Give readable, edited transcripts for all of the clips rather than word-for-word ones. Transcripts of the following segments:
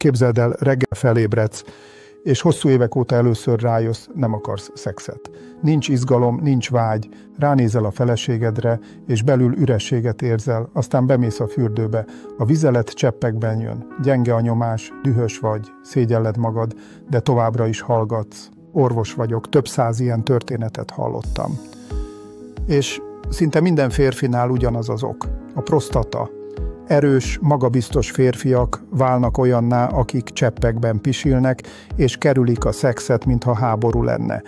Képzeld el, reggel felébredsz, és hosszú évek óta először rájössz, nem akarsz szexet. Nincs izgalom, nincs vágy, ránézel a feleségedre, és belül ürességet érzel, aztán bemész a fürdőbe, a vizelet cseppekben jön, gyenge a nyomás, dühös vagy, szégyelled magad, de továbbra is hallgatsz. Orvos vagyok, több 100 ilyen történetet hallottam. És szinte minden férfinál ugyanaz az ok, a prostata. Erős, magabiztos férfiak válnak olyanná, akik cseppekben pisilnek, és kerülik a szexet, mintha háború lenne.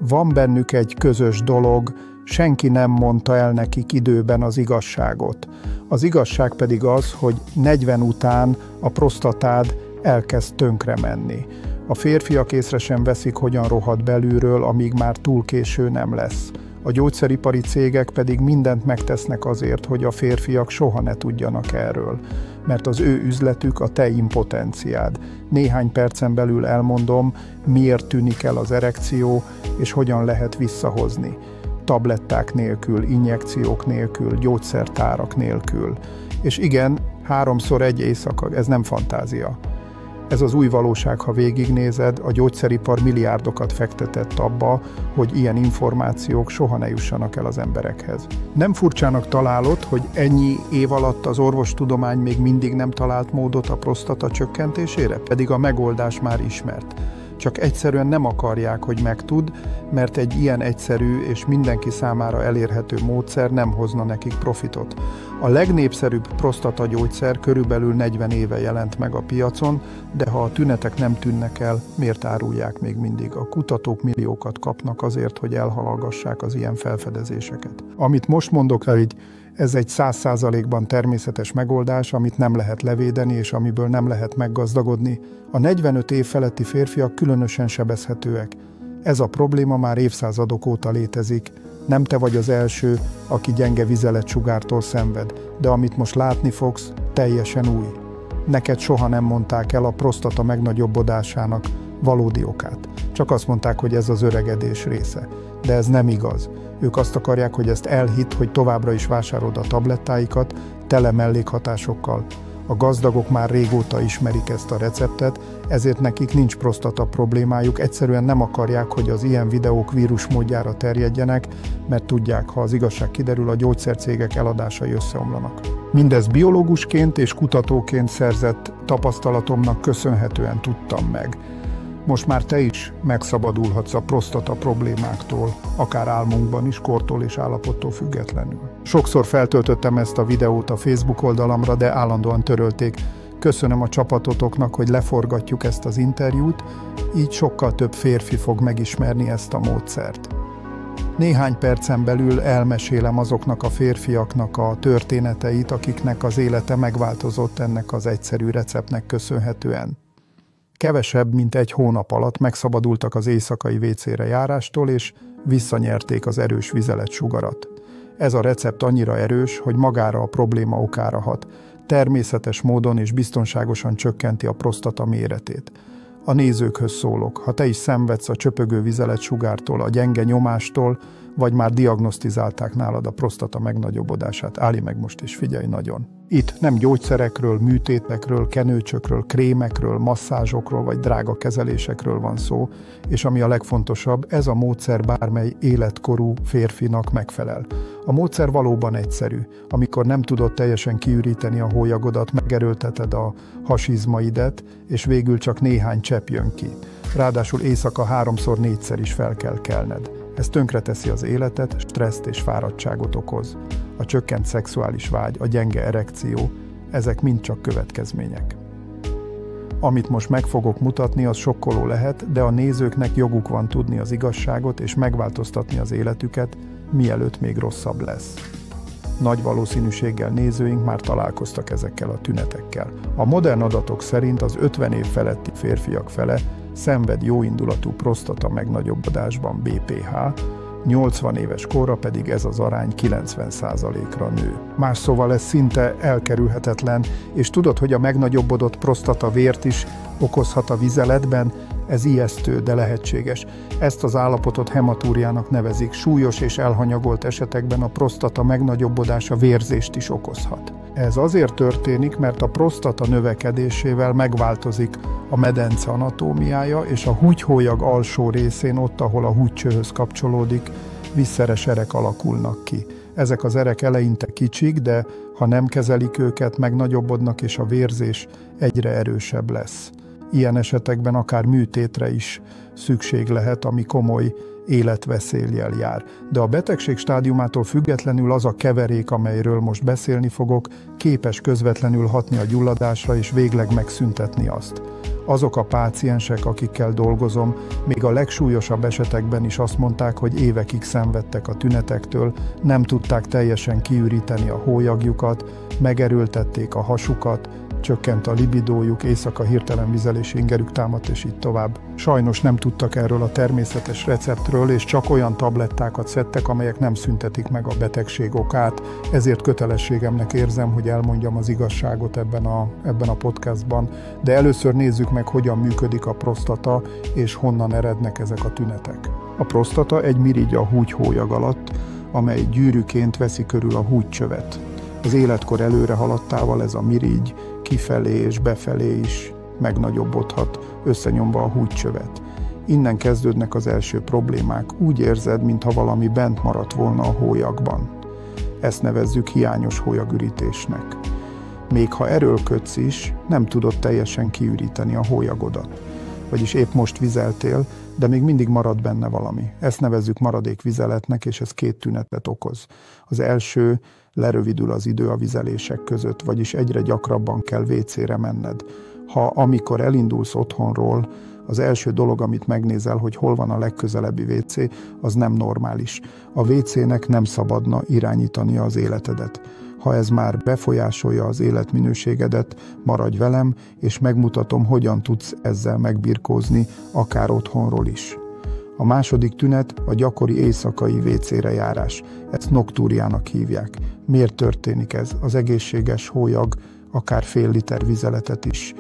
Van bennük egy közös dolog, senki nem mondta el nekik időben az igazságot. Az igazság pedig az, hogy 40 után a prostatád elkezd tönkre menni. A férfiak észre sem veszik, hogyan rohad belülről, amíg már túl késő nem lesz. A gyógyszeripari cégek pedig mindent megtesznek azért, hogy a férfiak soha ne tudjanak erről. Mert az ő üzletük a te impotenciád. Néhány percen belül elmondom, miért tűnik el az erekció, és hogyan lehet visszahozni. Tabletták nélkül, injekciók nélkül, gyógyszertárak nélkül. És igen, 3-szor egy éjszaka, ez nem fantázia. Ez az új valóság, ha végignézed, a gyógyszeripar milliárdokat fektetett abba, hogy ilyen információk soha ne jussanak el az emberekhez. Nem furcsának találod, hogy ennyi év alatt az orvostudomány még mindig nem talált módot a prostata csökkentésére? Pedig a megoldás már ismert. Csak egyszerűen nem akarják, hogy megtud, mert egy ilyen egyszerű és mindenki számára elérhető módszer nem hozna nekik profitot. A legnépszerűbb prostatagyógyszer körülbelül 40 éve jelent meg a piacon, de ha a tünetek nem tűnnek el, miért árulják még mindig? A kutatók milliókat kapnak azért, hogy elhalalgassák az ilyen felfedezéseket. Amit most mondok, ez egy 100%-ban természetes megoldás, amit nem lehet levédeni, és amiből nem lehet meggazdagodni. A 45 év feletti férfiak különösen sebezhetőek. Ez a probléma már évszázadok óta létezik. Nem te vagy az első, aki gyenge vizeletsugártól szenved, de amit most látni fogsz, teljesen új. Neked soha nem mondták el a prostata megnagyobbodásának valódi okát. Csak azt mondták, hogy ez az öregedés része. De ez nem igaz. Ők azt akarják, hogy ezt elhidd, hogy továbbra is vásárolod a tablettáikat, tele mellékhatásokkal. A gazdagok már régóta ismerik ezt a receptet, ezért nekik nincs prostata problémájuk, egyszerűen nem akarják, hogy az ilyen videók vírusmódjára terjedjenek, mert tudják, ha az igazság kiderül, a gyógyszercégek eladásai összeomlanak. Mindez biológusként és kutatóként szerzett tapasztalatomnak köszönhetően tudtam meg. Most már te is megszabadulhatsz a prostata problémáktól, akár álmunkban is, kortól és állapottól függetlenül. Sokszor feltöltöttem ezt a videót a Facebook oldalamra, de állandóan törölték. Köszönöm a csapatotoknak, hogy leforgatjuk ezt az interjút, így sokkal több férfi fog megismerni ezt a módszert. Néhány percen belül elmesélem azoknak a férfiaknak a történeteit, akiknek az élete megváltozott ennek az egyszerű receptnek köszönhetően. Kevesebb, mint 1 hónap alatt megszabadultak az éjszakai WC-re járástól, és visszanyerték az erős vizeletsugarat. Ez a recept annyira erős, hogy magára a probléma okára hat. Természetes módon és biztonságosan csökkenti a prostata méretét. A nézőkhöz szólok, ha te is szenvedsz a csöpögő vizeletsugártól, a gyenge nyomástól, vagy már diagnosztizálták nálad a prostata megnagyobbodását, állj meg most és figyelj nagyon. Itt nem gyógyszerekről, műtétekről, kenőcsökről, krémekről, masszázsokról vagy drága kezelésekről van szó, és ami a legfontosabb, ez a módszer bármely életkorú férfinak megfelel. A módszer valóban egyszerű. Amikor nem tudod teljesen kiüríteni a hólyagodat, megerőlteted a hasizmaidet, és végül csak néhány csepp jön ki. Ráadásul éjszaka 3-4-szer is fel kell kelned. Ez tönkreteszi az életet, stresszt és fáradtságot okoz. A csökkent szexuális vágy, a gyenge erekció, ezek mind csak következmények. Amit most meg fogok mutatni, az sokkoló lehet, de a nézőknek joguk van tudni az igazságot és megváltoztatni az életüket, mielőtt még rosszabb lesz. Nagy valószínűséggel nézőink már találkoztak ezekkel a tünetekkel. A modern adatok szerint az 50 év feletti férfiak fele szenved jóindulatú prostata megnagyobbodásban BPH, 80 éves korra pedig ez az arány 90%-ra nő. Más szóval ez szinte elkerülhetetlen, és tudod, hogy a megnagyobbodott prostata vért is okozhat a vizeletben? Ez ijesztő, de lehetséges. Ezt az állapotot hematúriának nevezik. Súlyos és elhanyagolt esetekben a prostata megnagyobbodása vérzést is okozhat. Ez azért történik, mert a prostata növekedésével megváltozik a medence anatómiája, és a húgyhólyag alsó részén, ott, ahol a húgycsőhöz kapcsolódik, vízszeres erek alakulnak ki. Ezek az erek eleinte kicsik, de ha nem kezelik őket, megnagyobbodnak, és a vérzés egyre erősebb lesz. Ilyen esetekben akár műtétre is szükség lehet, ami komoly életveszéllyel jár. De a betegség stádiumától függetlenül az a keverék, amelyről most beszélni fogok, képes közvetlenül hatni a gyulladásra és végleg megszüntetni azt. Azok a páciensek, akikkel dolgozom, még a legsúlyosabb esetekben is azt mondták, hogy évekig szenvedtek a tünetektől, nem tudták teljesen kiüríteni a hólyagjukat, megerőltették a hasukat, csökkent a libidójuk, éjszaka hirtelen vizelési ingerük támadt, és így tovább. Sajnos nem tudtak erről a természetes receptről, és csak olyan tablettákat szedtek, amelyek nem szüntetik meg a betegség okát, ezért kötelességemnek érzem, hogy elmondjam az igazságot ebben a podcastban. De először nézzük meg, hogyan működik a prostata, és honnan erednek ezek a tünetek. A prostata egy mirigy a húgyhólyag alatt, amely gyűrűként veszi körül a húgycsövet. Az életkor előre haladtával ez a mirigy kifelé és befelé is megnagyobbodhat, összenyomva a húgycsövet. Innen kezdődnek az első problémák. Úgy érzed, mintha valami bent maradt volna a hólyagban. Ezt nevezzük hiányos hólyagürítésnek. Még ha erőlködsz is, nem tudod teljesen kiüríteni a hólyagodat. Vagyis épp most vizeltél, de még mindig marad benne valami. Ezt nevezzük maradékvizeletnek, és ez két tünetet okoz. Az első, lerövidül az idő a vizelések között, vagyis egyre gyakrabban kell WC-re menned. Amikor elindulsz otthonról, az első dolog, amit megnézel, hogy hol van a legközelebbi WC, az nem normális. A WC-nek nem szabadna irányítania az életedet. Ha ez már befolyásolja az életminőségedet, maradj velem, és megmutatom, hogyan tudsz ezzel megbirkózni, akár otthonról is. A második tünet a gyakori éjszakai WC-re járás. Ezt noktúriának hívják. Miért történik ez? Az egészséges hólyag akár fél liter vizeletet is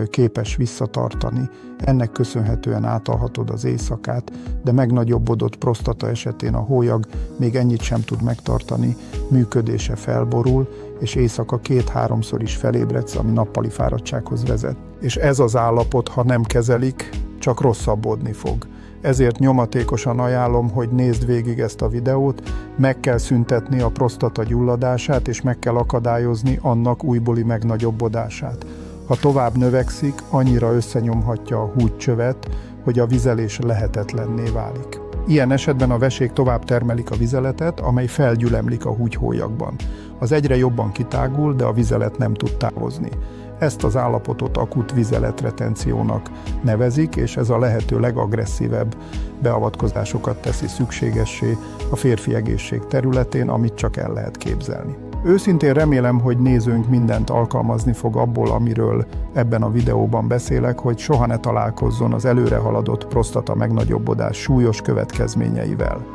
képes visszatartani. Ennek köszönhetően átalhatod az éjszakát, de megnagyobbodott prostata esetén a hólyag még ennyit sem tud megtartani, működése felborul, és éjszaka 2-3-szor is felébredsz, ami nappali fáradtsághoz vezet. És ez az állapot, ha nem kezelik, csak rosszabbodni fog. Ezért nyomatékosan ajánlom, hogy nézd végig ezt a videót, meg kell szüntetni a prostata gyulladását, és meg kell akadályozni annak újbóli megnagyobbodását. Ha tovább növekszik, annyira összenyomhatja a húgycsövet, hogy a vizelés lehetetlenné válik. Ilyen esetben a vesék tovább termelik a vizeletet, amely felgyülemlik a húgyhólyagban. Az egyre jobban kitágul, de a vizelet nem tud távozni. Ezt az állapotot akut vizeletretenciónak nevezik, és ez a lehető legagresszívebb beavatkozásokat teszi szükségessé a férfi egészség területén, amit csak el lehet képzelni. Őszintén remélem, hogy nézőnk mindent alkalmazni fog abból, amiről ebben a videóban beszélek, hogy soha ne találkozzon az előre haladott prostata megnagyobbodás súlyos következményeivel.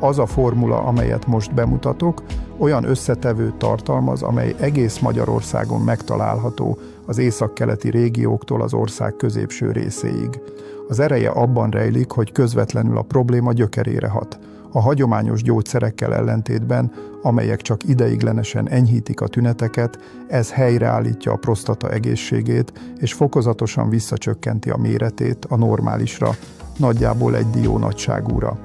Az a formula, amelyet most bemutatok, olyan összetevőt tartalmaz, amely egész Magyarországon megtalálható az északkeleti régióktól az ország középső részéig. Az ereje abban rejlik, hogy közvetlenül a probléma gyökerére hat. A hagyományos gyógyszerekkel ellentétben, amelyek csak ideiglenesen enyhítik a tüneteket, ez helyreállítja a prostata egészségét, és fokozatosan visszacsökkenti a méretét a normálisra, nagyjából egy dió nagyságúra.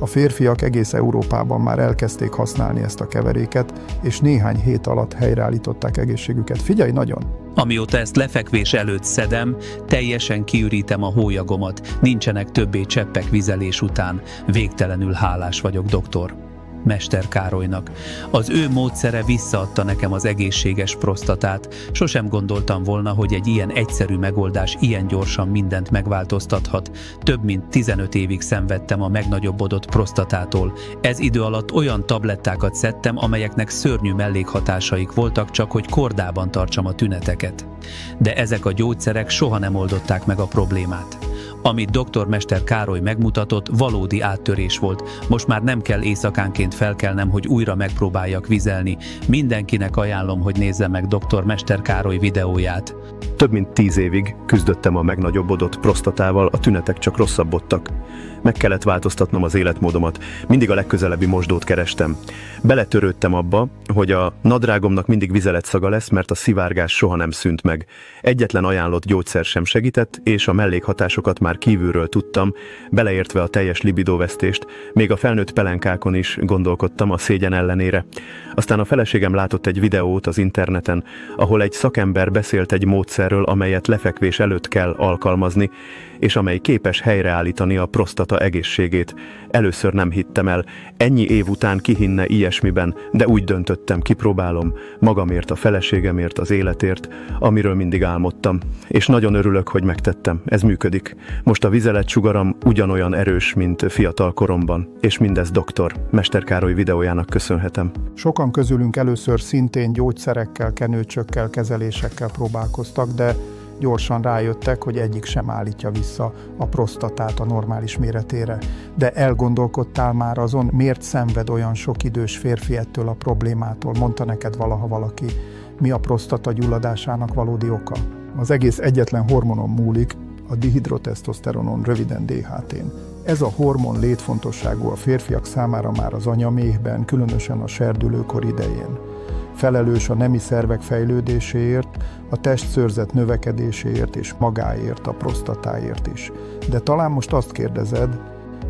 A férfiak egész Európában már elkezdték használni ezt a keveréket, és néhány hét alatt helyreállították egészségüket. Figyelj nagyon! Amióta ezt lefekvés előtt szedem, teljesen kiürítem a hólyagomat, nincsenek többé cseppek vizelés után. Végtelenül hálás vagyok, doktor. Mester Károlynak. Az ő módszere visszaadta nekem az egészséges prostatát. Sosem gondoltam volna, hogy egy ilyen egyszerű megoldás ilyen gyorsan mindent megváltoztathat. Több mint 15 évig szenvedtem a megnagyobbodott prostatától. Ez idő alatt olyan tablettákat szedtem, amelyeknek szörnyű mellékhatásaik voltak, csak hogy kordában tartsam a tüneteket. De ezek a gyógyszerek soha nem oldották meg a problémát. Amit dr. Mester Károly megmutatott, valódi áttörés volt. Most már nem kell éjszakánként felkelnem, hogy újra megpróbáljak vizelni. Mindenkinek ajánlom, hogy nézze meg dr. Mester Károly videóját. Több mint 10 évig küzdöttem a megnagyobbodott prostatával, a tünetek csak rosszabbodtak. Meg kellett változtatnom az életmódomat, mindig a legközelebbi mosdót kerestem. Beletörődtem abba, hogy a nadrágomnak mindig vizeletszaga lesz, mert a szivárgás soha nem szűnt meg. Egyetlen ajánlott gyógyszer sem segített, és a mellékhatásokat már kívülről tudtam, beleértve a teljes libidóvesztést, még a felnőtt pelenkákon is gondolkodtam a szégyen ellenére. Aztán a feleségem látott egy videót az interneten, ahol egy szakember beszélt egy módszerről, amelyet lefekvés előtt kell alkalmazni, és amely képes helyreállítani a prostata egészségét. Először nem hittem el, ennyi év után ki hinne ilyesmiben, de úgy döntöttem, kipróbálom, magamért, a feleségemért, az életért, amiről mindig álmodtam. És nagyon örülök, hogy megtettem, ez működik. Most a vizeletsugaram ugyanolyan erős, mint fiatal koromban, és mindez dr. Mester Károly videójának köszönhetem. Sokan közülünk először szintén gyógyszerekkel, kenőcsökkel, kezelésekkel próbálkoztak, de gyorsan rájöttek, hogy egyik sem állítja vissza a prostatát a normális méretére. De elgondolkodtál már azon, miért szenved olyan sok idős férfi ettől a problémától? Mondta neked valaha valaki, mi a prostata gyulladásának valódi oka? Az egész egyetlen hormonon múlik, a dihidrotesztoszteronon, röviden DHT-n. Ez a hormon létfontosságú a férfiak számára már az anyaméhben, különösen a serdülőkor idején. Felelős a nemi szervek fejlődéséért, a testszőrzet növekedéséért és magáért, a prostatáért is. De talán most azt kérdezed,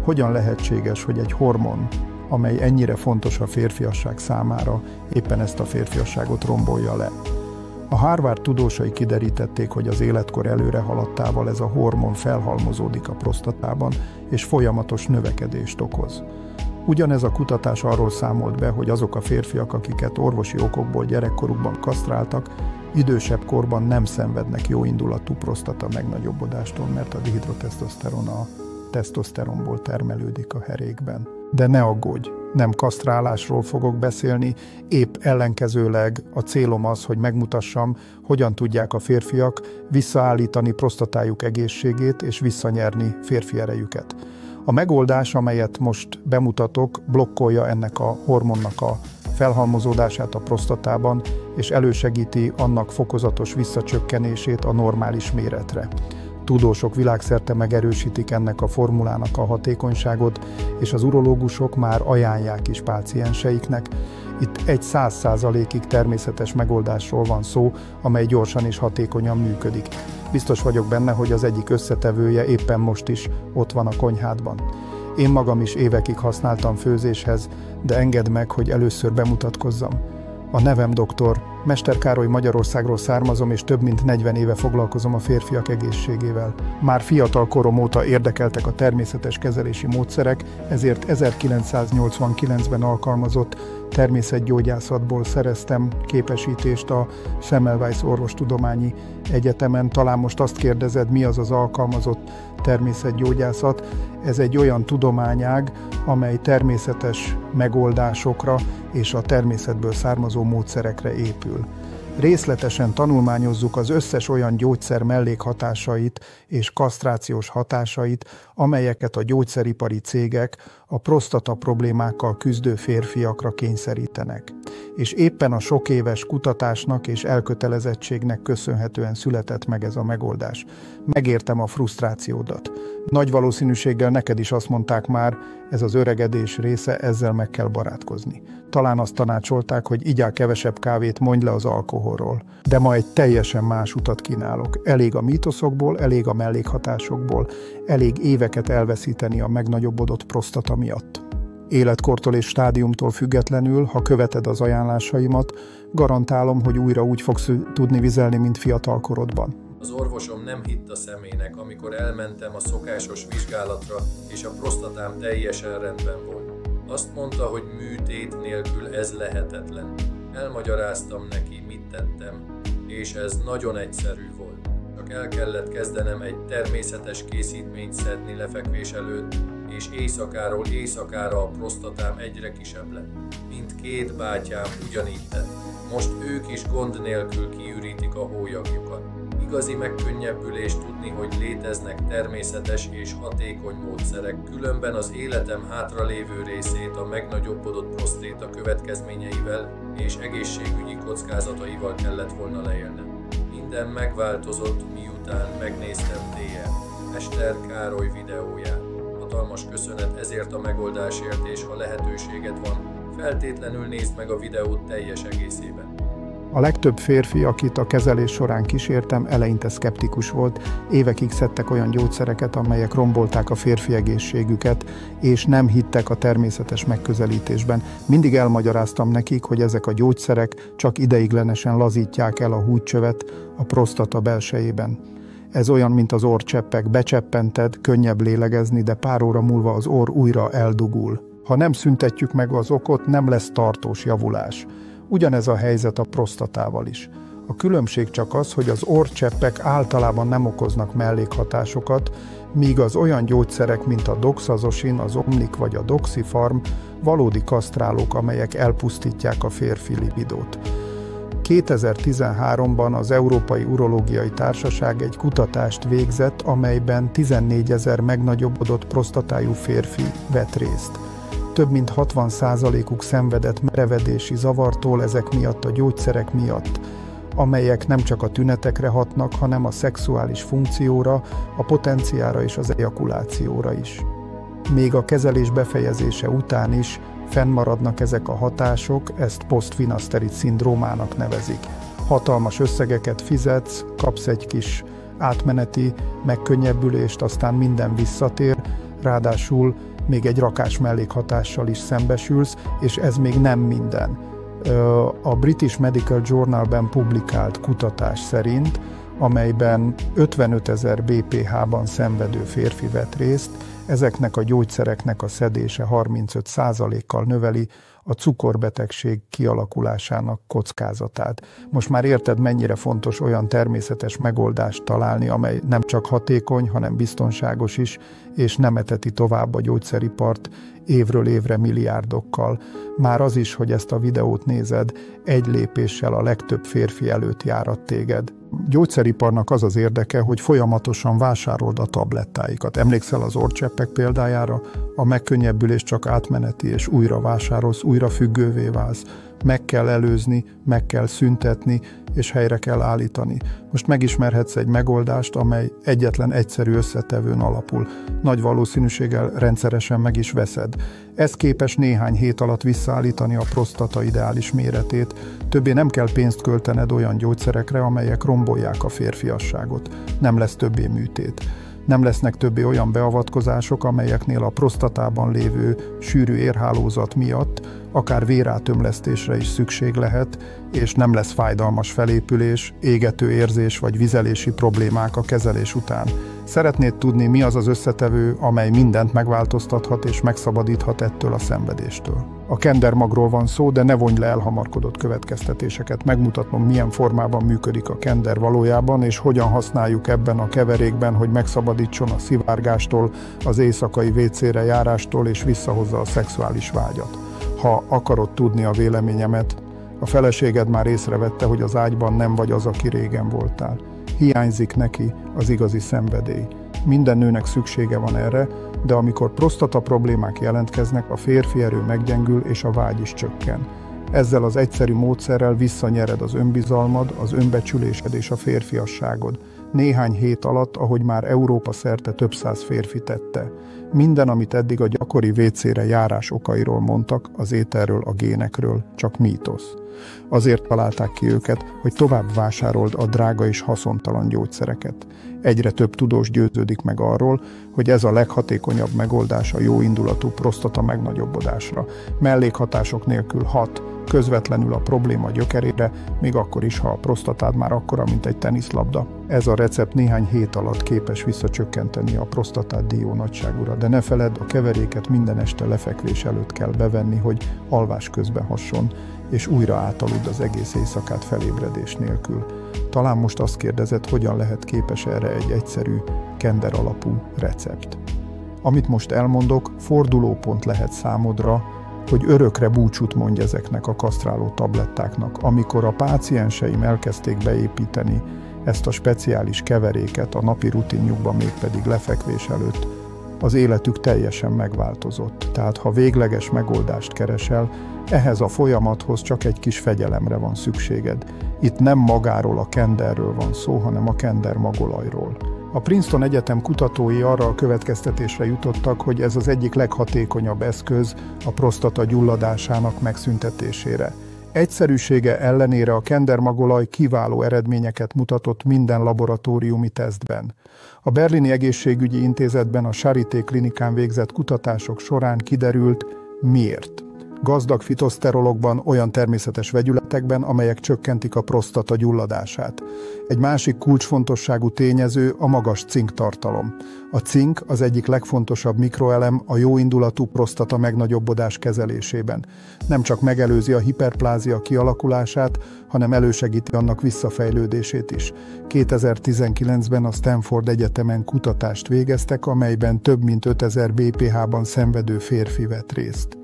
hogyan lehetséges, hogy egy hormon, amely ennyire fontos a férfiasság számára, éppen ezt a férfiasságot rombolja le. A Harvard tudósai kiderítették, hogy az életkor előre haladtával ez a hormon felhalmozódik a prostatában, és folyamatos növekedést okoz. Ugyanez a kutatás arról számolt be, hogy azok a férfiak, akiket orvosi okokból gyerekkorukban kasztráltak, idősebb korban nem szenvednek jóindulatú prostata megnagyobbodástól, mert a dihidrotesztoszteron a tesztoszteronból termelődik a herékben. De ne aggódj, nem kasztrálásról fogok beszélni, épp ellenkezőleg a célom az, hogy megmutassam, hogyan tudják a férfiak visszaállítani prostatájuk egészségét és visszanyerni férfi erejüket. A megoldás, amelyet most bemutatok, blokkolja ennek a hormonnak a felhalmozódását a prostatában, és elősegíti annak fokozatos visszacsökkenését a normális méretre. Tudósok világszerte megerősítik ennek a formulának a hatékonyságot, és az urológusok már ajánlják is pácienseiknek. Itt egy 100%-ig természetes megoldásról van szó, amely gyorsan és hatékonyan működik. Biztos vagyok benne, hogy az egyik összetevője éppen most is ott van a konyhádban. Én magam is évekig használtam főzéshez, de engedd meg, hogy először bemutatkozzam. A nevem dr. Mester Károly, Magyarországról származom, és több mint 40 éve foglalkozom a férfiak egészségével. Már fiatal korom óta érdekeltek a természetes kezelési módszerek, ezért 1989-ben alkalmazott természetgyógyászatból szereztem képesítést a Semmelweis Orvostudományi Egyetemen. Talán most azt kérdezed, mi az az alkalmazott természetgyógyászat? Ez egy olyan tudományág, amely természetes megoldásokra és a természetből származó módszerekre épül. Részletesen tanulmányozzuk az összes olyan gyógyszer mellékhatásait és kasztrációs hatásait, amelyeket a gyógyszeripari cégek a prostata problémákkal küzdő férfiakra kényszerítenek. És éppen a sok éves kutatásnak és elkötelezettségnek köszönhetően született meg ez a megoldás. Megértem a frusztrációdat. Nagy valószínűséggel neked is azt mondták már, ez az öregedés része, ezzel meg kell barátkozni. Talán azt tanácsolták, hogy igyál kevesebb kávét, mondj le az alkoholról. De ma egy teljesen más utat kínálok. Elég a mítoszokból, elég a mellékhatásokból, elég éveket elveszíteni a megnagyobbodott prostata miatt. Életkortól és stádiumtól függetlenül, ha követed az ajánlásaimat, garantálom, hogy újra úgy fogsz tudni vizelni, mint fiatal korodban. Az orvosom nem hitt a szemének, amikor elmentem a szokásos vizsgálatra, és a prostatám teljesen rendben volt. Azt mondta, hogy műtét nélkül ez lehetetlen. Elmagyaráztam neki, mit tettem, és ez nagyon egyszerű volt. Csak el kellett kezdenem egy természetes készítményt szedni lefekvés előtt, és éjszakáról éjszakára a prostatám egyre kisebb lett. Mindkét bátyám ugyanígy tett. Most ők is gond nélkül kiürítik a hólyagjukat. Igazi megkönnyebbülés tudni, hogy léteznek természetes és hatékony módszerek, különben az életem hátralévő részét a megnagyobbodott prosztéta következményeivel és egészségügyi kockázataival kellett volna leélnem. Minden megváltozott, miután megnéztem Dr. Mester Károly videóját. Hatalmas köszönet ezért a megoldásért, és ha lehetőséged van, feltétlenül nézd meg a videót teljes egészében. A legtöbb férfi, akit a kezelés során kísértem, eleinte szkeptikus volt, évekig szedtek olyan gyógyszereket, amelyek rombolták a férfi egészségüket, és nem hittek a természetes megközelítésben. Mindig elmagyaráztam nekik, hogy ezek a gyógyszerek csak ideiglenesen lazítják el a húdcsövet a prosztata belsejében. Ez olyan, mint az orrcseppek, becseppented, könnyebb lélegezni, de pár óra múlva az orr újra eldugul. Ha nem szüntetjük meg az okot, nem lesz tartós javulás. Ugyanez a helyzet a prosztatával is. A különbség csak az, hogy az orrcseppek általában nem okoznak mellékhatásokat, míg az olyan gyógyszerek, mint a doxazosin, az Omnic vagy a Doxifarm valódi kasztrálók, amelyek elpusztítják a férfi libidót. 2013-ban az Európai Urológiai Társaság egy kutatást végzett, amelyben 14 000 megnagyobbodott prostatájú férfi vett részt. Több mint 60%-uk szenvedett merevedési zavartól ezek miatt a gyógyszerek miatt, amelyek nem csak a tünetekre hatnak, hanem a szexuális funkcióra, a potenciára és az ejakulációra is. Még a kezelés befejezése után is fennmaradnak ezek a hatások, ezt posztfinasterid szindrómának nevezik. Hatalmas összegeket fizetsz, kapsz egy kis átmeneti megkönnyebbülést, aztán minden visszatér, ráadásul még egy rakás mellékhatással is szembesülsz, és ez még nem minden. A British Medical Journalben publikált kutatás szerint, amelyben 55 000 BPH-ban szenvedő férfi vett részt, ezeknek a gyógyszereknek a szedése 35%-kal növeli a cukorbetegség kialakulásának kockázatát. Most már érted, mennyire fontos olyan természetes megoldást találni, amely nem csak hatékony, hanem biztonságos is, és nem eteti tovább a gyógyszeripart évről évre milliárdokkal. Már az is, hogy ezt a videót nézed, egy lépéssel a legtöbb férfi előtt járat téged. Gyógyszeriparnak az az érdeke, hogy folyamatosan vásárold a tablettáikat. Emlékszel az orrcseppek példájára? A megkönnyebbülés csak átmeneti, és újra vásárolsz, újra függővé válsz. Meg kell előzni, meg kell szüntetni, és helyre kell állítani. Most megismerhetsz egy megoldást, amely egyetlen egyszerű összetevőn alapul. Nagy valószínűséggel rendszeresen meg is veszed. Ez képes néhány hét alatt visszaállítani a prosztata ideális méretét. Többé nem kell pénzt költened olyan gyógyszerekre, amelyek rombolják a férfiasságot. Nem lesz többé műtét. Nem lesznek többé olyan beavatkozások, amelyeknél a prosztatában lévő sűrű érhálózat miatt akár vérátömlesztésre is szükség lehet, és nem lesz fájdalmas felépülés, égető érzés vagy vizelési problémák a kezelés után. Szeretnéd tudni, mi az az összetevő, amely mindent megváltoztathat és megszabadíthat ettől a szenvedéstől. A kendermagról van szó, de ne vonj le elhamarkodott következtetéseket. Megmutatom, milyen formában működik a kender valójában, és hogyan használjuk ebben a keverékben, hogy megszabadítson a szivárgástól, az éjszakai WC-re járástól, és visszahozza a szexuális vágyat. Ha akarod tudni a véleményemet, a feleséged már észrevette, hogy az ágyban nem vagy az, aki régen voltál. Hiányzik neki az igazi szenvedély. Minden nőnek szüksége van erre, de amikor prostata problémák jelentkeznek, a férfi erő meggyengül és a vágy is csökken. Ezzel az egyszerű módszerrel visszanyered az önbizalmad, az önbecsülésed és a férfiasságod. Néhány hét alatt, ahogy már Európa szerte több száz férfi tette. Minden, amit eddig a gyakori WC-re járás okairól mondtak, az ételről, a génekről, csak mítosz. Azért találták ki őket, hogy tovább vásárold a drága és haszontalan gyógyszereket. Egyre több tudós győződik meg arról, hogy ez a leghatékonyabb megoldás a jóindulatú prostata megnagyobbodásra. Mellékhatások nélkül hat, közvetlenül a probléma gyökerére, még akkor is, ha a prostatád már akkora, mint egy teniszlabda. Ez a recept néhány hét alatt képes visszacsökkenteni a prostatát dió nagyságúra, de ne feledd, a keveréket minden este lefekvés előtt kell bevenni, hogy alvás közben hasson, és újra átaludd az egész éjszakát felébredés nélkül. Talán most azt kérdezed, hogyan lehet képes erre egy egyszerű, kender alapú recept. Amit most elmondok, fordulópont lehet számodra, hogy örökre búcsút mondj ezeknek a kasztráló tablettáknak. Amikor a pácienseim elkezdték beépíteni ezt a speciális keveréket a napi rutinjukban, mégpedig lefekvés előtt, az életük teljesen megváltozott. Tehát ha végleges megoldást keresel, ehhez a folyamathoz csak egy kis fegyelemre van szükséged. Itt nem magáról, a kenderről van szó, hanem a kender magolajról. A Princeton Egyetem kutatói arra a következtetésre jutottak, hogy ez az egyik leghatékonyabb eszköz a prostata gyulladásának megszüntetésére. Egyszerűsége ellenére a kendermagolaj kiváló eredményeket mutatott minden laboratóriumi tesztben. A Berlini Egészségügyi Intézetben a Charité klinikán végzett kutatások során kiderült, miért. Gazdag fitoszterolokban, olyan természetes vegyületekben, amelyek csökkentik a prostata gyulladását. Egy másik kulcsfontosságú tényező a magas cinktartalom. A cink az egyik legfontosabb mikroelem a jóindulatú prostata megnagyobbodás kezelésében. Nem csak megelőzi a hiperplázia kialakulását, hanem elősegíti annak visszafejlődését is. 2019-ben a Stanford Egyetemen kutatást végeztek, amelyben több mint 5000 BPH-ban szenvedő férfi vett részt.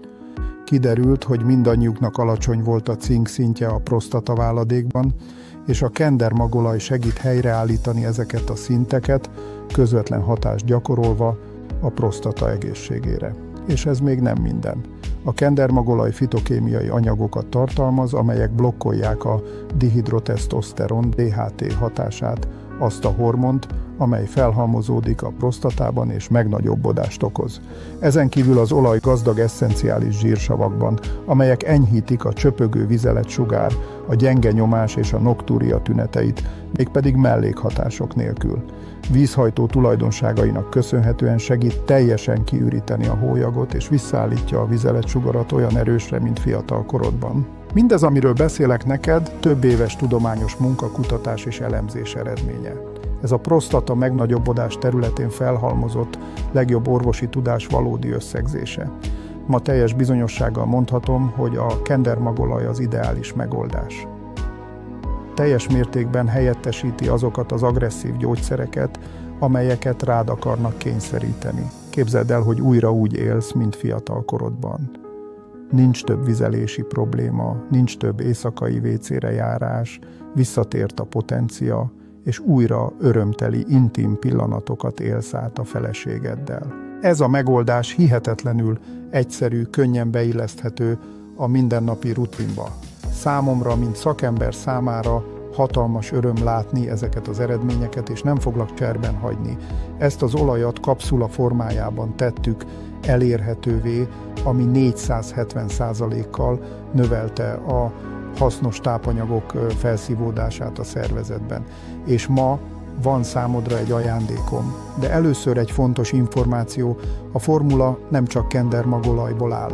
Kiderült, hogy mindannyiuknak alacsony volt a cink szintje a prostata váladékban, és a kendermagolaj segít helyreállítani ezeket a szinteket, közvetlen hatást gyakorolva a prostata egészségére. És ez még nem minden. A kendermagolaj fitokémiai anyagokat tartalmaz, amelyek blokkolják a dihidrotesztoszteron DHT hatását, azt a hormont, amely felhalmozódik a prostatában és megnagyobbodást okoz. Ezen kívül az olaj gazdag esszenciális zsírsavakban, amelyek enyhítik a csöpögő vizeletsugár, a gyenge nyomás és a noktúria tüneteit, mégpedig mellékhatások nélkül. Vízhajtó tulajdonságainak köszönhetően segít teljesen kiüríteni a hólyagot és visszaállítja a vizeletsugarat olyan erősre, mint fiatal korodban. Mindez, amiről beszélek neked, több éves tudományos munka, kutatás és elemzés eredménye. Ez a prostata megnagyobbodás területén felhalmozott legjobb orvosi tudás valódi összegzése. Ma teljes bizonyossággal mondhatom, hogy a kendermagolaj az ideális megoldás. Teljes mértékben helyettesíti azokat az agresszív gyógyszereket, amelyeket rád akarnak kényszeríteni. Képzeld el, hogy újra úgy élsz, mint fiatal korodban. Nincs több vizelési probléma, nincs több éjszakai WC-re járás, visszatért a potencia, és újra örömteli, intim pillanatokat élsz át a feleségeddel. Ez a megoldás hihetetlenül egyszerű, könnyen beilleszthető a mindennapi rutinba. Számomra, mint szakember számára hatalmas öröm látni ezeket az eredményeket, és nem foglak cserben hagyni. Ezt az olajat kapszula formájában tettük elérhetővé, ami 470%-kal növelte a hasznos tápanyagok felszívódását a szervezetben. És ma van számodra egy ajándékom. De először egy fontos információ, a formula nem csak kendermagolajból áll.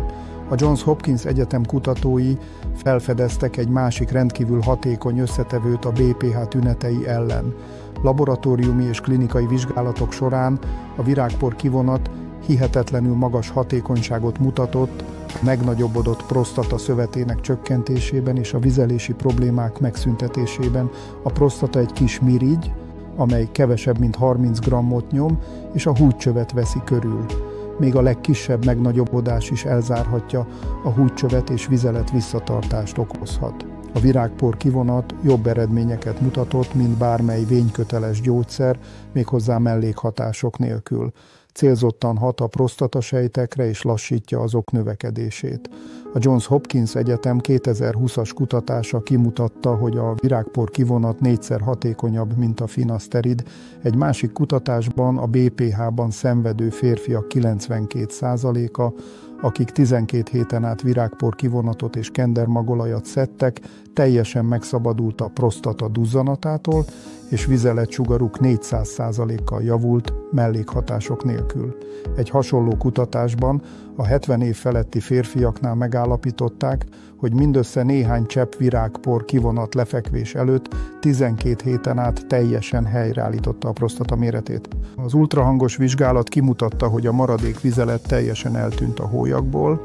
A Johns Hopkins Egyetem kutatói felfedeztek egy másik rendkívül hatékony összetevőt a BPH tünetei ellen. Laboratóriumi és klinikai vizsgálatok során a virágpor kivonat hihetetlenül magas hatékonyságot mutatott a megnagyobbodott prostata szövetének csökkentésében és a vizelési problémák megszüntetésében. A prostata egy kis mirigy, amely kevesebb, mint 30 grammot nyom, és a húdcsövet veszi körül. Még a legkisebb megnagyobbodás is elzárhatja a húdcsövet, és vizelet visszatartást okozhat. A virágpor kivonat jobb eredményeket mutatott, mint bármely vényköteles gyógyszer, méghozzá mellékhatások nélkül. Célzottan hat a prostatasejtekre és lassítja azok növekedését. A Johns Hopkins Egyetem 2020-as kutatása kimutatta, hogy a virágpor kivonat 4-szer hatékonyabb, mint a finasterid. Egy másik kutatásban a BPH-ban szenvedő férfiak 92%-a, akik 12 héten át virágpor kivonatot és kendermagolajat szedtek, teljesen megszabadult a prostata duzzanatától, és vizeletsugaruk 400%-kal javult mellékhatások nélkül. Egy hasonló kutatásban a 70 év feletti férfiaknál megállapították, hogy mindössze néhány csepp virágpor kivonat lefekvés előtt 12 héten át teljesen helyreállította a prostata méretét. Az ultrahangos vizsgálat kimutatta, hogy a maradék vizelet teljesen eltűnt a hólyagból.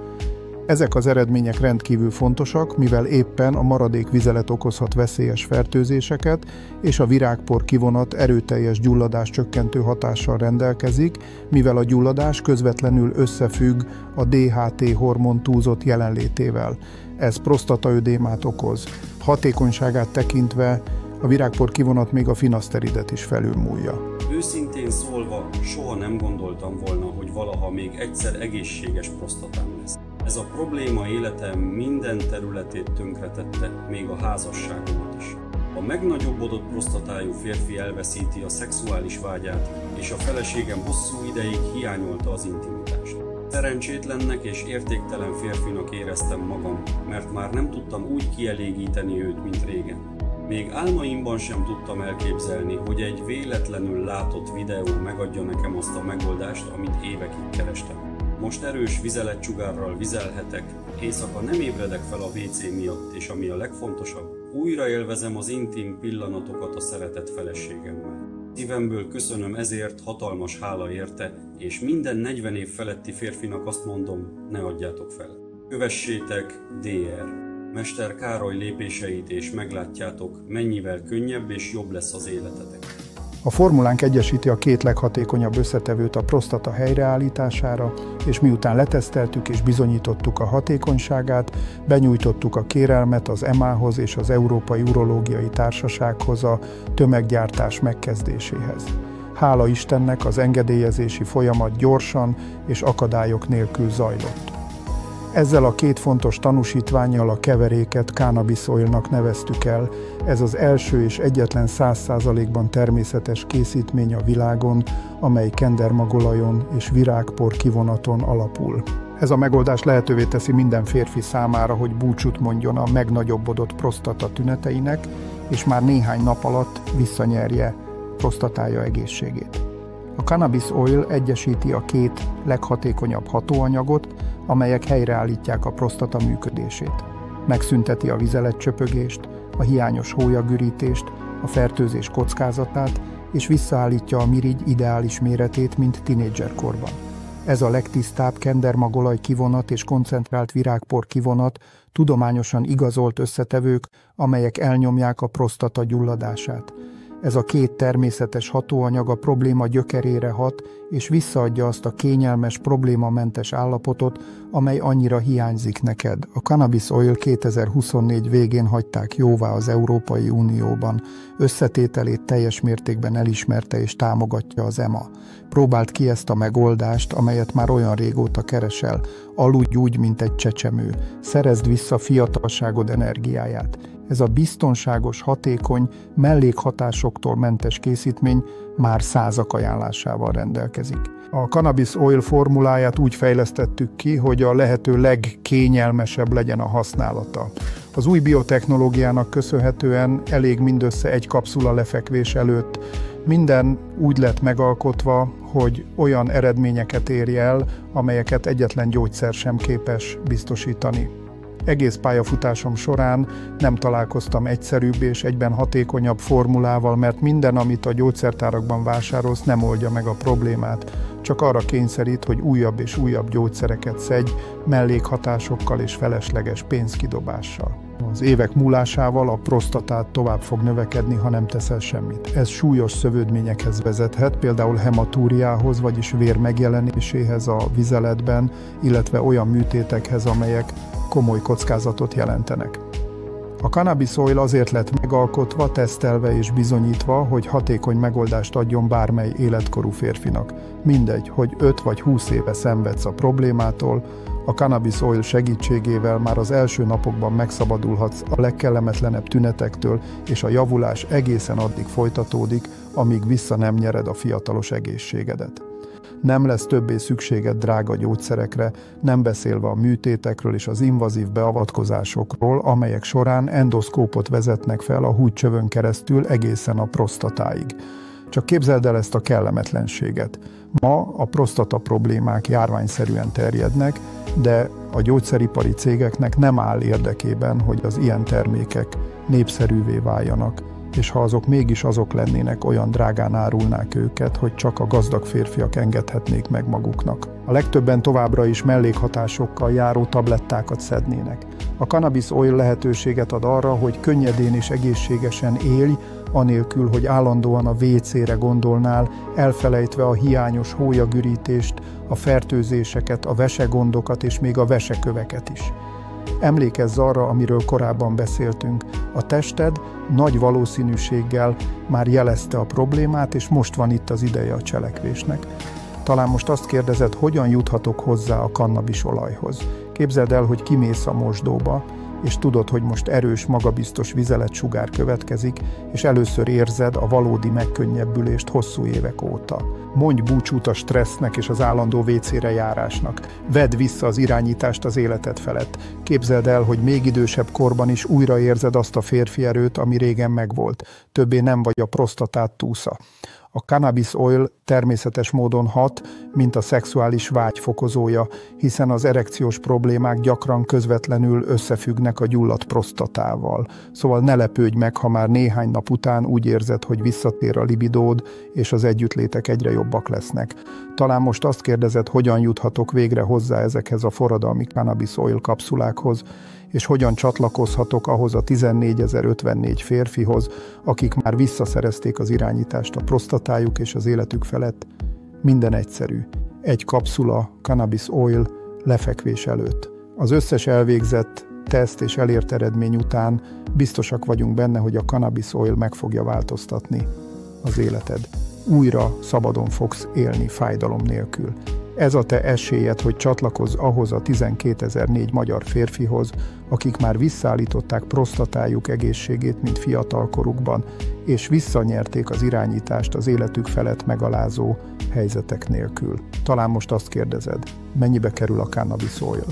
Ezek az eredmények rendkívül fontosak, mivel éppen a maradék vizelet okozhat veszélyes fertőzéseket, és a virágpor kivonat erőteljes gyulladás csökkentő hatással rendelkezik, mivel a gyulladás közvetlenül összefügg a DHT hormon túlzott jelenlétével. Ez prostataödémát okoz. Hatékonyságát tekintve A virágpor kivonat még a finaszteridet is felülmúlja. Őszintén szólva, soha nem gondoltam volna, hogy valaha még egyszer egészséges prostatám lesz. Ez a probléma életem minden területét tönkretette, még a házasságomat is. A megnagyobbodott prostatájú férfi elveszíti a szexuális vágyát, és a feleségem hosszú ideig hiányolta az intimitást. Szerencsétlennek és értéktelen férfinak éreztem magam, mert már nem tudtam úgy kielégíteni őt, mint régen. Még álmaimban sem tudtam elképzelni, hogy egy véletlenül látott videó megadja nekem azt a megoldást, amit évekig kerestem. Most erős vizelegsugárral vizelhetek, éjszaka nem ébredek fel a WC miatt, és ami a legfontosabb, újra élvezem az intim pillanatokat a szeretett feleségemmel. Szívemből köszönöm ezért, hatalmas hála érte, és minden 40 év feletti férfinak azt mondom, ne adjátok fel. Kövessétek Dr. Mester Károly lépéseit, és meglátjátok, mennyivel könnyebb és jobb lesz az életetek. A formulánk egyesíti a két leghatékonyabb összetevőt a prostata helyreállítására, és miután leteszteltük és bizonyítottuk a hatékonyságát, benyújtottuk a kérelmet az EMA-hoz és az Európai Urológiai Társasághoz a tömeggyártás megkezdéséhez. Hála Istennek az engedélyezési folyamat gyorsan és akadályok nélkül zajlott. Ezzel a két fontos tanúsítvánnyal a keveréket cannabis oilnak neveztük el. Ez az első és egyetlen 100%-ban természetes készítmény a világon, amely kendermagolajon és virágpor kivonaton alapul. Ez a megoldás lehetővé teszi minden férfi számára, hogy búcsút mondjon a megnagyobbodott prostata tüneteinek, és már néhány nap alatt visszanyerje prostatája egészségét. A cannabis oil egyesíti a két leghatékonyabb hatóanyagot, amelyek helyreállítják a prostata működését. Megszünteti a vizeletcsöpögést, a hiányos hólyagürítést, a fertőzés kockázatát, és visszaállítja a mirigy ideális méretét, mint tinédzserkorban. Ez a legtisztább kendermagolaj kivonat és koncentrált virágpor kivonat tudományosan igazolt összetevők, amelyek elnyomják a prostata gyulladását. Ez a két természetes hatóanyag a probléma gyökerére hat, és visszaadja azt a kényelmes, problémamentes állapotot, amely annyira hiányzik neked. A Cannabis Oil 2024 végén hagyták jóvá az Európai Unióban. Összetételét teljes mértékben elismerte és támogatja az EMA. Próbáld ki ezt a megoldást, amelyet már olyan régóta keresel. Aludj úgy, mint egy csecsemő. Szerezd vissza fiatalságod energiáját. Ez a biztonságos, hatékony, mellékhatásoktól mentes készítmény már százak ajánlásával rendelkezik. A Cannabis Oil formuláját úgy fejlesztettük ki, hogy a lehető legkényelmesebb legyen a használata. Az új biotechnológiának köszönhetően elég mindössze egy kapszula lefekvés előtt. Minden úgy lett megalkotva, hogy olyan eredményeket érj el, amelyeket egyetlen gyógyszer sem képes biztosítani. Egész pályafutásom során nem találkoztam egyszerűbb és egyben hatékonyabb formulával, mert minden, amit a gyógyszertárakban vásárolsz, nem oldja meg a problémát, csak arra kényszerít, hogy újabb és újabb gyógyszereket szedj, mellékhatásokkal és felesleges pénzkidobással. Az évek múlásával a prostatát tovább fog növekedni, ha nem teszel semmit. Ez súlyos szövődményekhez vezethet, például hematúriához, vagyis vér megjelenéséhez a vizeletben, illetve olyan műtétekhez, amelyek komoly kockázatot jelentenek. A Cannabis Oil azért lett megalkotva, tesztelve és bizonyítva, hogy hatékony megoldást adjon bármely életkorú férfinak. Mindegy, hogy 5 vagy 20 éve szenvedsz a problémától, a Cannabis Oil segítségével már az első napokban megszabadulhatsz a legkellemetlenebb tünetektől, és a javulás egészen addig folytatódik, amíg vissza nem nyered a fiatalos egészségedet. Nem lesz többé szükséged drága gyógyszerekre, nem beszélve a műtétekről és az invazív beavatkozásokról, amelyek során endoszkópot vezetnek fel a húgycsövön keresztül egészen a prostatáig. Csak képzeld el ezt a kellemetlenséget. Ma a prostata problémák járványszerűen terjednek, de a gyógyszeripari cégeknek nem áll érdekében, hogy az ilyen termékek népszerűvé váljanak, és ha azok mégis azok lennének, olyan drágán árulnák őket, hogy csak a gazdag férfiak engedhetnék meg maguknak. A legtöbben továbbra is mellékhatásokkal járó tablettákat szednének. A Cannabis Oil lehetőséget ad arra, hogy könnyedén és egészségesen élj, anélkül, hogy állandóan a WC-re gondolnál, elfelejtve a hiányos hólyagürítést, a fertőzéseket, a vesegondokat és még a veseköveket is. Emlékezz arra, amiről korábban beszéltünk. A tested nagy valószínűséggel már jelezte a problémát, és most van itt az ideje a cselekvésnek. Talán most azt kérdezed, hogyan juthatok hozzá a kannabisolajhoz. Képzeld el, hogy kimész a mosdóba, és tudod, hogy most erős, magabiztos vizeletsugár következik, és először érzed a valódi megkönnyebbülést hosszú évek óta. Mondj búcsút a stressznek és az állandó WC-re járásnak. Vedd vissza az irányítást az életed felett. Képzeld el, hogy még idősebb korban is újra érzed azt a férfi erőt, ami régen megvolt. Többé nem vagy a prostatát túsza. A cannabis oil természetes módon hat, mint a szexuális vágy fokozója, hiszen az erekciós problémák gyakran közvetlenül összefüggnek a gyulladt prostatával. Szóval ne lepődj meg, ha már néhány nap után úgy érzed, hogy visszatér a libidód, és az együttlétek egyre jobbak lesznek. Talán most azt kérdezed, hogyan juthatok végre hozzá ezekhez a forradalmi cannabis oil kapszulákhoz, és hogyan csatlakozhatok ahhoz a 14.054 férfihoz, akik már visszaszerezték az irányítást a prostatájuk és az életük felett. Minden egyszerű. Egy kapszula cannabis oil lefekvés előtt. Az összes elvégzett teszt és elért eredmény után biztosak vagyunk benne, hogy a cannabis oil meg fogja változtatni az életed. Újra szabadon fogsz élni fájdalom nélkül. Ez a te esélyed, hogy csatlakozz ahhoz a 12.004 magyar férfihoz, akik már visszaállították prostatájuk egészségét, mint fiatalkorukban, és visszanyerték az irányítást az életük felett megalázó helyzetek nélkül. Talán most azt kérdezed, mennyibe kerül a cannabis oil?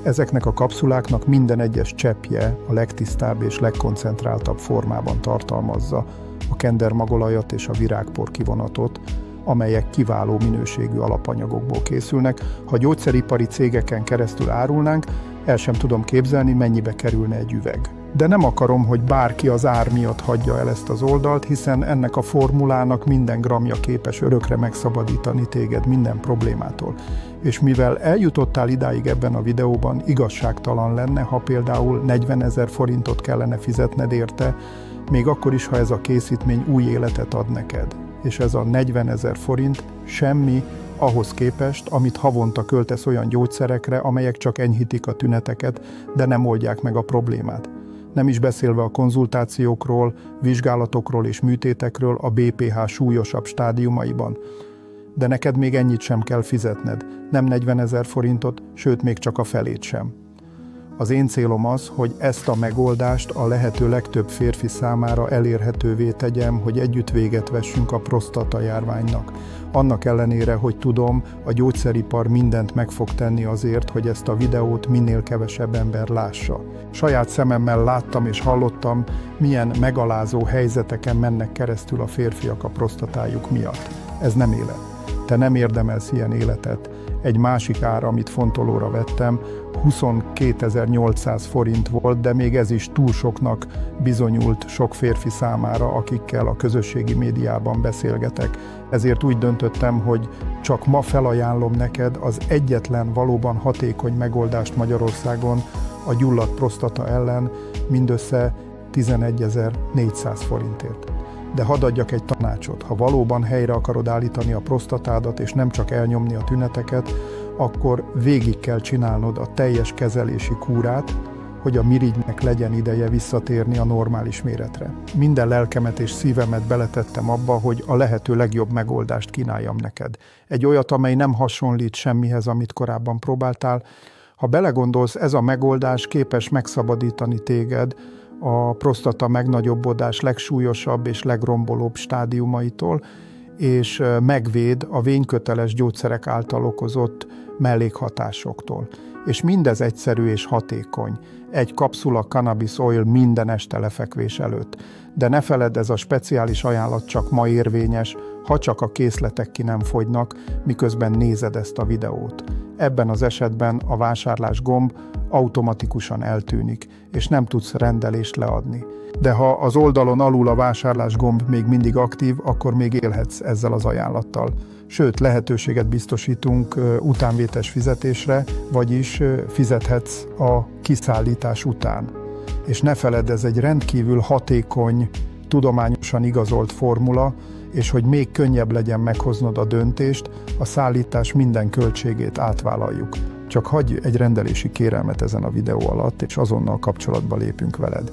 Ezeknek a kapszuláknak minden egyes cseppje a legtisztább és legkoncentráltabb formában tartalmazza a kendermagolajat és a virágpor kivonatot, amelyek kiváló minőségű alapanyagokból készülnek. Ha gyógyszeripari cégeken keresztül árulnánk, el sem tudom képzelni, mennyibe kerülne egy üveg. De nem akarom, hogy bárki az ár miatt hagyja el ezt az oldalt, hiszen ennek a formulának minden gramja képes örökre megszabadítani téged minden problémától. És mivel eljutottál idáig ebben a videóban, igazságtalan lenne, ha például 40 000 forintot kellene fizetned érte, még akkor is, ha ez a készítmény új életet ad neked. És ez a 40 000 forint semmi ahhoz képest, amit havonta költesz olyan gyógyszerekre, amelyek csak enyhítik a tüneteket, de nem oldják meg a problémát. Nem is beszélve a konzultációkról, vizsgálatokról és műtétekről a BPH súlyosabb stádiumaiban. De neked még ennyit sem kell fizetned, nem 40 000 forintot, sőt még csak a felét sem. Az én célom az, hogy ezt a megoldást a lehető legtöbb férfi számára elérhetővé tegyem, hogy együtt véget vessünk a prostata járványnak. Annak ellenére, hogy tudom, a gyógyszeripar mindent meg fog tenni azért, hogy ezt a videót minél kevesebb ember lássa. Saját szememmel láttam és hallottam, milyen megalázó helyzeteken mennek keresztül a férfiak a prostatájuk miatt. Ez nem élet. Te nem érdemelsz ilyen életet. Egy másik ár, amit fontolóra vettem, 22.800 forint volt, de még ez is túl soknak bizonyult sok férfi számára, akikkel a közösségi médiában beszélgetek. Ezért úgy döntöttem, hogy csak ma felajánlom neked az egyetlen valóban hatékony megoldást Magyarországon a gyulladt prostata ellen mindössze 11.400 forintért. De hadd adjak egy tanácsot, ha valóban helyre akarod állítani a prostatádat és nem csak elnyomni a tüneteket, akkor végig kell csinálnod a teljes kezelési kúrát, hogy a mirigynek legyen ideje visszatérni a normális méretre. Minden lelkemet és szívemet beletettem abba, hogy a lehető legjobb megoldást kínáljam neked. Egy olyat, amely nem hasonlít semmihez, amit korábban próbáltál. Ha belegondolsz, ez a megoldás képes megszabadítani téged a prostata megnagyobbodás legsúlyosabb és legrombolóbb stádiumaitól, és megvéd a vényköteles gyógyszerek által okozott mellékhatásoktól. És mindez egyszerű és hatékony. Egy kapszula cannabis oil minden este lefekvés előtt. De ne feledd, ez a speciális ajánlat csak ma érvényes, ha csak a készletek ki nem fogynak, miközben nézed ezt a videót. Ebben az esetben a vásárlás gomb automatikusan eltűnik, és nem tudsz rendelést leadni. De ha az oldalon alul a vásárlás gomb még mindig aktív, akkor még élhetsz ezzel az ajánlattal. Sőt, lehetőséget biztosítunk utánvétes fizetésre, vagyis fizethetsz a kiszállítás után. És ne feledd, ez egy rendkívül hatékony, tudományosan igazolt formula, és hogy még könnyebb legyen meghoznod a döntést, a szállítás minden költségét átvállaljuk. Csak hagyj egy rendelési kérelmet ezen a videó alatt, és azonnal kapcsolatba lépünk veled.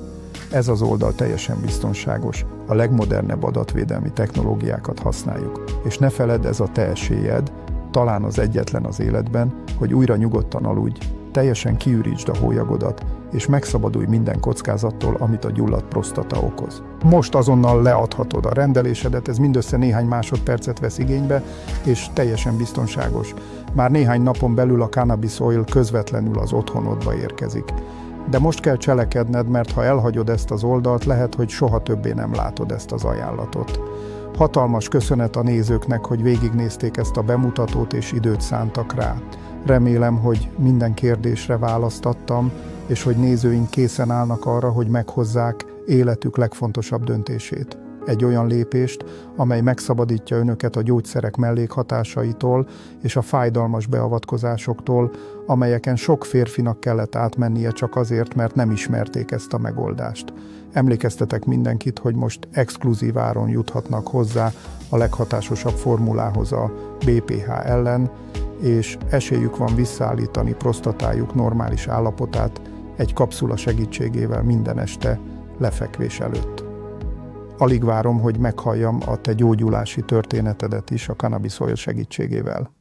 Ez az oldal teljesen biztonságos, a legmodernebb adatvédelmi technológiákat használjuk. És ne feledd, ez a te esélyed, talán az egyetlen az életben, hogy újra nyugodtan aludj, teljesen kiürítsd a hólyagodat, és megszabadulj minden kockázattól, amit a gyulladt prostata okoz. Most azonnal leadhatod a rendelésedet, ez mindössze néhány másodpercet vesz igénybe, és teljesen biztonságos. Már néhány napon belül a Cannabis Oil közvetlenül az otthonodba érkezik. De most kell cselekedned, mert ha elhagyod ezt az oldalt, lehet, hogy soha többé nem látod ezt az ajánlatot. Hatalmas köszönet a nézőknek, hogy végignézték ezt a bemutatót és időt szántak rá. Remélem, hogy minden kérdésre választattam, és hogy nézőink készen állnak arra, hogy meghozzák életük legfontosabb döntését. Egy olyan lépést, amely megszabadítja önöket a gyógyszerek mellékhatásaitól és a fájdalmas beavatkozásoktól, amelyeken sok férfinak kellett átmennie csak azért, mert nem ismerték ezt a megoldást. Emlékeztetek mindenkit, hogy most exkluzív áron juthatnak hozzá a leghatásosabb formulához a BPH ellen, és esélyük van visszaállítani prostatájuk normális állapotát egy kapszula segítségével minden este lefekvés előtt. Alig várom, hogy meghalljam a te gyógyulási történetedet is a Cannabis Oil segítségével.